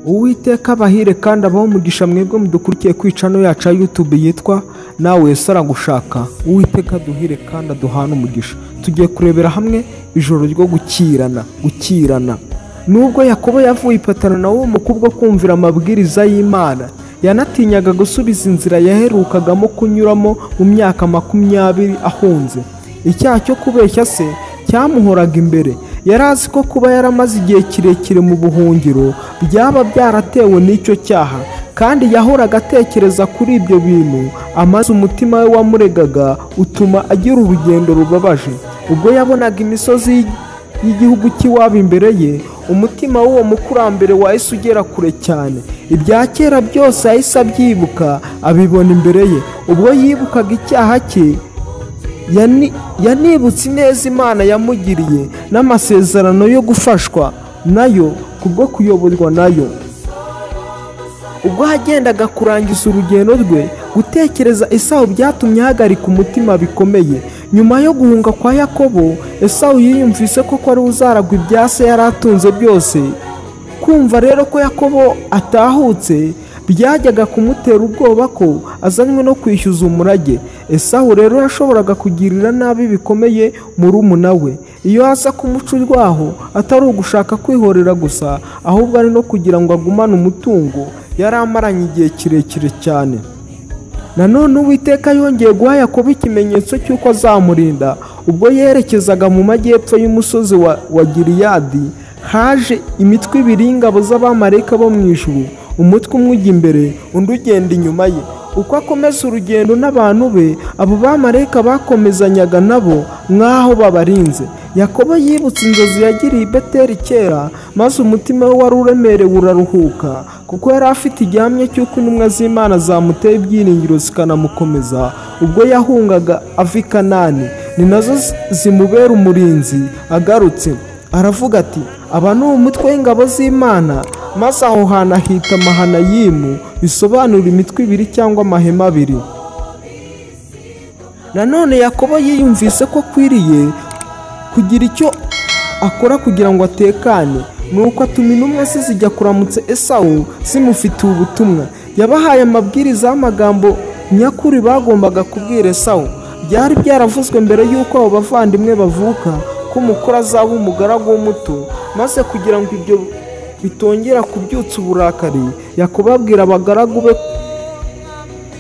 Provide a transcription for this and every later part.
Uwiteka abahire kandi abaho umugisha mwebwe mudukurikiye ku channel yacu ya YouTube yitwa Nawe Yesu Aragushaka. Uwiteka duhire kandi aduhana umugisha. Tugiye kurebera hamwe ijoro ryo gukirana. Nubwo Yakobo yavuye ipatana na wo mukubwo kumvira amabwiriza y'Imana, yanatinyaga gusubiza inzira yaherukagamo kunyuramo mu myaka 20 ahunze. Icyaha cyo kubeshya se cyamuhoraga imbere. Yarazi ko kuba yaramaze igihe kirekire mu buhungiro byaba byaratewe n'icyo cyaha, kandi yahoraga atekereza kuri ibyo bintu, amaze umutima we wamuregaga utuma agira urugendo rubabaje. Ubwo yabonaga imisozi y'igihugu cy'iwabo imbere ye, umutima w'uwo mukurambere wahise ugera kure cyane. Ibya kera byose yahise abyibuka, abibona imbere ye. Ubwo yibukaga icyaha cye, yanibutse neza Imana yamugiriye n'amasezerano yo gufashwa nayo kubwo kuyoborwa nayo. Ubwo yagendaga kurangiza urugendo rwe, gutekereza Esawu byatumye ahagarika umutima bikomeye. Nyuma yo guhunga kwa Yakobo, Esawu yiyumvise ko ari uzaragwa ibya se yari atunze byose. Kumva rero ko Yakobo atahutse byajyaga kumutera ubwoba ko azanywe no kwishyuza umurage. Esawu rero yashoboraga kugirira nabi bikomeye murumuna we. Iyo aza kumuca urwaho, atari ugushaka kwihorera gusa, ahubwo ari no kugira ngo agumane umutungo yari amaranye igihe kirekire cyane. Nanone Uwiteka yongeye guha Yakobo ikimenyetso cy'uko azamurinda. Ubwo yerekezaga mu majyepfo y'umusozi wa Gileyadi, haje imitwe ibiri y'ingabo z'abamarayika bo mu ijuru. Umutwe umwe ujya imbere, undi ugenda inyuma ye. Uko akomeza urugendo n'abantu be, abo bamarayika bakomezanyaga nabo nk'aho babarinze. Yakobo yibutse inzozi yagiriye i Beteli kera, maze umutima we wari uremerewe uraruhuka, kuko yari afite igihamya cy'uko intumwa z'Imana zamuteye ibyiringiro zikanamukomeza ubwo yahungaga ava i Kanani. Ni nazo zimubera umurinzi. Agarutse aravuga ati, aba ni umutwe w'ingabo z'Imana. Maze aho hantu ahita Mahanayimu, bisobanura imitwe ibiri cyangwa amahema abiri. Nanone Yakobo yiyumvise ko akwiriye kugira icyo akora kugira ngo atekane, nuko atuma intumwa ze zijya kuramutsa Esawu zimufitiye ubutumwa. Yabahaye amabwiriza y'amagambo nyakuri bagombaga kubwira Esawu. Byari byaravuzwe mbere y'uko abo bavandimwe bavuka ko umukuru azaba umugaragu w'umuto, maze kugira ngo ibyo bitongera kubyutsa uburakari, Yakobo abwira abagaragu be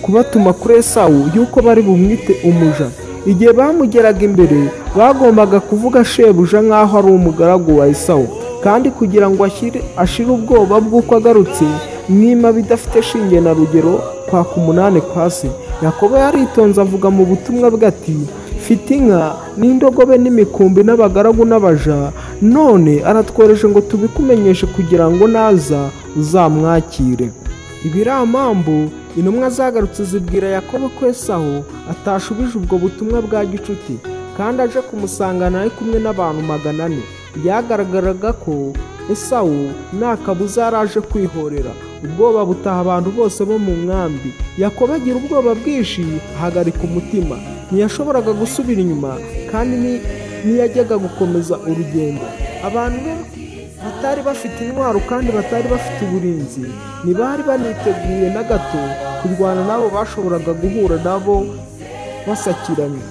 kubatuma kuri Esawu yuko bari bumwite umuja. Igihe bamugeraga imbere, bagombaga kuvuga shebuja nk'aho ari umugaragu wa Esawu, kandi kugira ngo ashire ubwoba bw'uko agarutse mwima bidafite shinge na rugero kwaka umunani kwa se. Yakobo yaritonze avuga mu butumwa bwe ati, mfite inka n'indogobe n'imikumbi n'abagaragu n'abaja, none aratworeje ngo tubikumenyeshe kugira ngo naza uzamwakire. Ibiramambu intumwa zagarutse zibwira Yakobo ko Esawu atashubije ubwo butumwa bwa gicuti, kandi aje kumusangana ari kumwe n'abantu 400. Byagaragaraga ko Esawu nta kabuza yaraje kwihorera. Ubwoba butaha abantu bose bo mu nkambi. Yakobo agira ubwoba bwinshi, ahagarika umutima. Ntiyashoboraga gusubira inyuma, kandi ntiyajyaga gukomeza urugendo. Abantu batari bafite intwaro kandi batari bafite uburinzi, ntibari baniteguye na gato kurwana nabo bashoboraga guhura nabo basakiranye.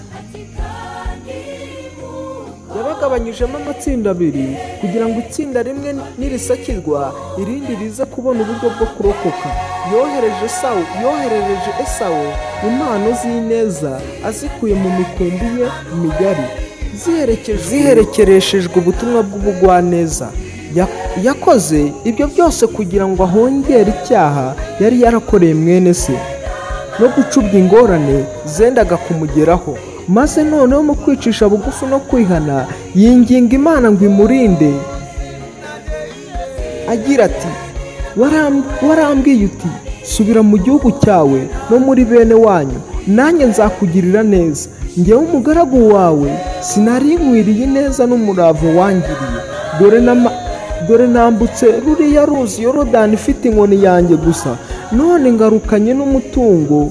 Yabagabanyijemo amatsinda abiri kugira ngo itsinda rimwe nirisakirwa, irindi rize kubona uburyo bwo kurokoka. Yoherereje Esawu impano z'ineza azikuye mu mikumbi ye migari, ziherekereshejwe ubutumwa bw'ubugwaneza. Yakoze ibyo byose kugira ngo ahongere icyaha yari yarakoreye mwene se no gucubya ingorane zendaga kumugeraho. Maze noneho mu kwicisha bugufi no kwihana, yinginga Imana ngo imurinde, agira ati, warambwiye uti, subira mu gihugu cyawe no muri bene wanyu, nanjye nzakugirira neza. Njyewe umugaragu wawe sinari nkwiriye neza n'umurava wangiriye. Dore nambutse ruriya ruzi Yorodani ifite inkoni yanjye gusa, none ngarukanye n'umutungo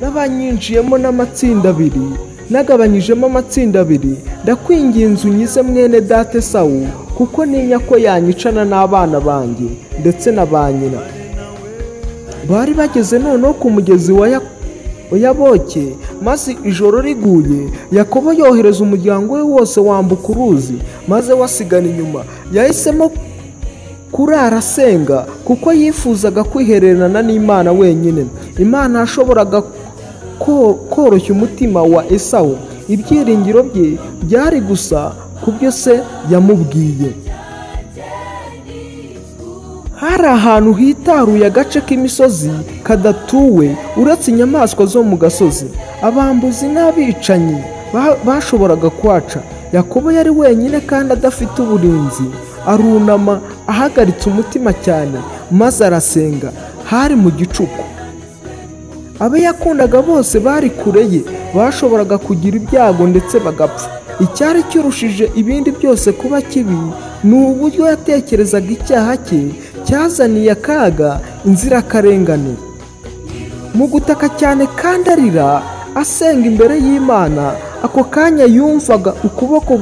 n'abanyinjiyemo n'amatsinda abiri, nagabanyijemo amatsinda abiri. Ndakwinginze unyize mwene data Esawu kuko ninya ko yanyicana n'abana banjye ndetse na ba nyina. Bari bageze noneho ku mugezi wa Yaboki, maze ijoro riguye Yakobo yohereza umuryango we wose wambuka uruzi, maze wasigana inyuma. Yahisemo kurara asenga kuko yifuzaga kwihererana n'Imana wenyine. Imana yashoboraga koroshya umutima wa Esawu. Ibyiringiro bye byari gusa ku byo se yamubwiye. Hari ahantu hitaruye agace k'imisozi kadatuwe uretse inyamaswa zo mu gasozi. Abambuzi n'abicanyi bashoboraga kwaca. Yakobo yari wenyine kandi adafite uburinzi. Arunama ahagaritse umutima cyane, maze arasenga. Hari mu gicuku. Abo yakundaga bose bari kure ye, bashoboraga kugira ibyago ndetse bagapfa. Icyari cyurushije ibindi byose kuba kibi ni uburyo yatekerezaga icyaha cye cyazaniye akaga inzirakarengane. Mu gutaka cyane kandi arira asenga imbere y'Imana, ako kanya yumvaga ukuboko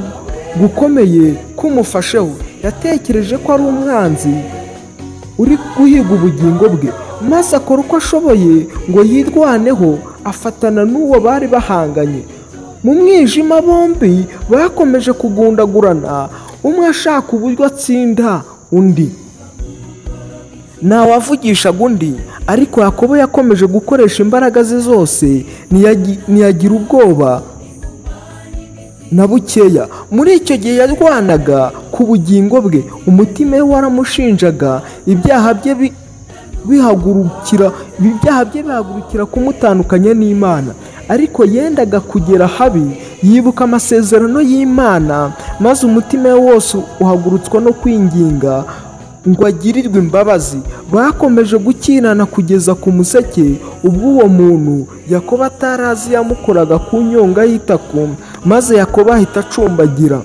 gukomeye kumufasheho. Yatekereje ko ari umwanzi uri guhiga ubugingo bwe, maze akora uko ashoboye ngo yirwaneho. Afatana n'uwo bari bahanganye. Mu mwijima bombi bakomeje kugundagurana, umwe ashaka uburyo atsinda undi. Ntawavugishaga undi, ariko Yakobo yakomeje gukoresha imbaraga ze zose, ntiyagira ubwoba na bukeya. Muri icyo gihe yarwanaga ku bugingo bwe. Umutima we waramushinjaga ibyaha bye bihagurukira kumutandukanya n'Imana, ariko yendaga kugera habi. Yibuka amasezerano y'Imana, maze umutima we wose uhagurutswa no kwinginga ngo agirirwe imbabazi. Bakomeje gukirana kugeza ku museke ubwo uwo muntu Yakobo atarazi yamukoraga ku nyonga y'itako, maze Yakobo ahita acumbagira.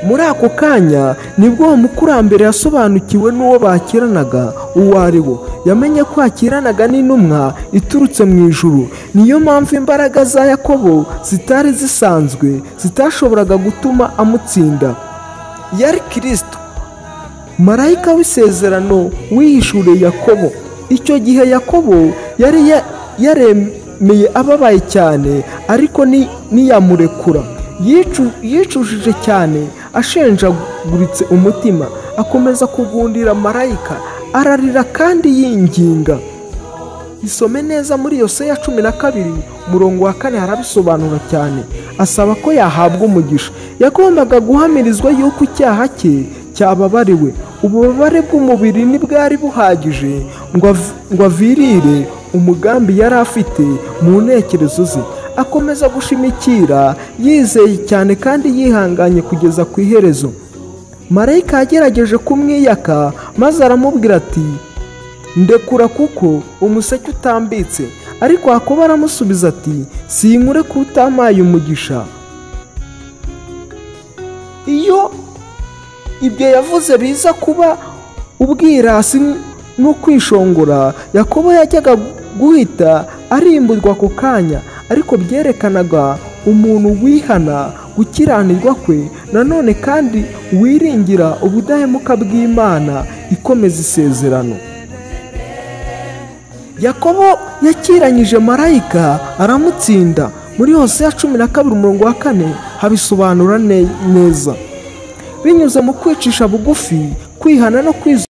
Muri ako kanya nibwo uwo mukurambere yasobanukiwe n'uwo bakiranaga uwo ari wo. Yamenye ko akiranaga n'intumwa iturutse mu ijuru. Niyo mpamvu imbaraga za Yakobo zitari zisanzwe zitashoboraga gutuma amutsinda. Yari Kristo, marayika w'isezerano wihishuriye Yakobo. Icyo gihe Yakobo yari yaremeye ababaye cyane, ariko niyamurekura. Yicujije cyane, ashenjaguritse umutima, akomeza kugundira marayika, ararira kandi yinginga. Isome neza muri Yoseya 12:4 harabisobanura cyane. Asaba ko yahabwa umugisha. Yagombaga guhamirizwa yuko icyaha cye cyababariwe. Ububabare bw'umubiri ntibwari buhagije ngo avirire umugambi yari afite mu ntekerezo ze. Akomeza gushimikira, yizeye cyane kandi yihanganye kugeza ku iherezo. Marayika yagerageje kumwiyaka, maze aramubwira ati, ndekura kuko umuseke utambitse. Ariko Yakobo aramusubiza ati, sinkure ko utamaye umugisha. Iyo ibyo yavuze biza kuba ubwirasi no kwishongora, Yakobo yajyaga guhita arimburwa ako kanya, ariko byerekanaga umuntu wihana gukiranirwa kwe, nanone kandi wiringira ubudahemuka bw'Imana ikomeza isezerano. Yakobo yakiranyije marayika aramutsinda. Muri Hoseya 12:4 habisobanura neza. Binyuze mu kwicisha bugufi, kwihana no